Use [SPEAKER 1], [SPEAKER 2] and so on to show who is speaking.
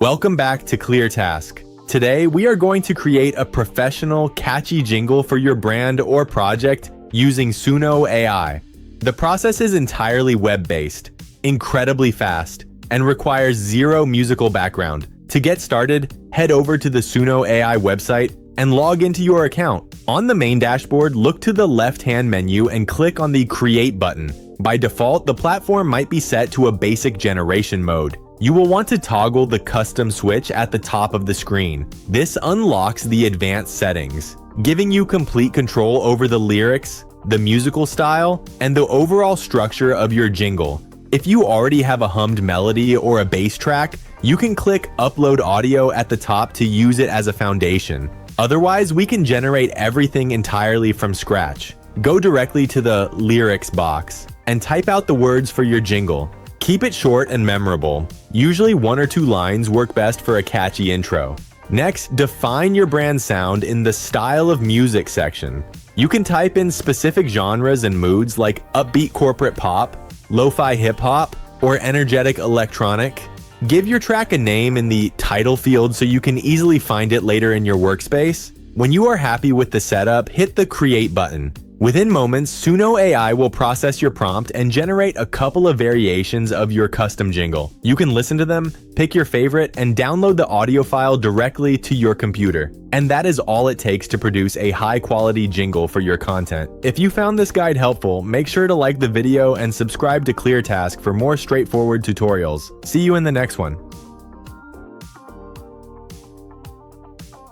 [SPEAKER 1] Welcome back to ClearTask. Today, we are going to create a professional, catchy jingle for your brand or project using Suno AI. The process is entirely web-based, incredibly fast, and requires zero musical background. To get started, head over to the Suno AI website and log into your account. On the main dashboard, look to the left-hand menu and click on the Create button. By default, the platform might be set to a basic generation mode. You will want to toggle the custom switch at the top of the screen. This unlocks the advanced settings, giving you complete control over the lyrics, the musical style, and the overall structure of your jingle. If you already have a hummed melody or a bass track, you can click Upload Audio at the top to use it as a foundation. Otherwise, we can generate everything entirely from scratch. Go directly to the Lyrics box and type out the words for your jingle. Keep it short and memorable. Usually 1 or 2 lines work best for a catchy intro. Next, define your brand sound in the Style of Music section. You can type in specific genres and moods like upbeat corporate pop, lo-fi hip-hop, or energetic electronic. Give your track a name in the title field so you can easily find it later in your workspace. When you are happy with the setup, hit the Create button. Within moments, Suno AI will process your prompt and generate a couple of variations of your custom jingle. You can listen to them, pick your favorite, and download the audio file directly to your computer. And that is all it takes to produce a high-quality jingle for your content. If you found this guide helpful, make sure to like the video and subscribe to ClearTask for more straightforward tutorials. See you in the next one.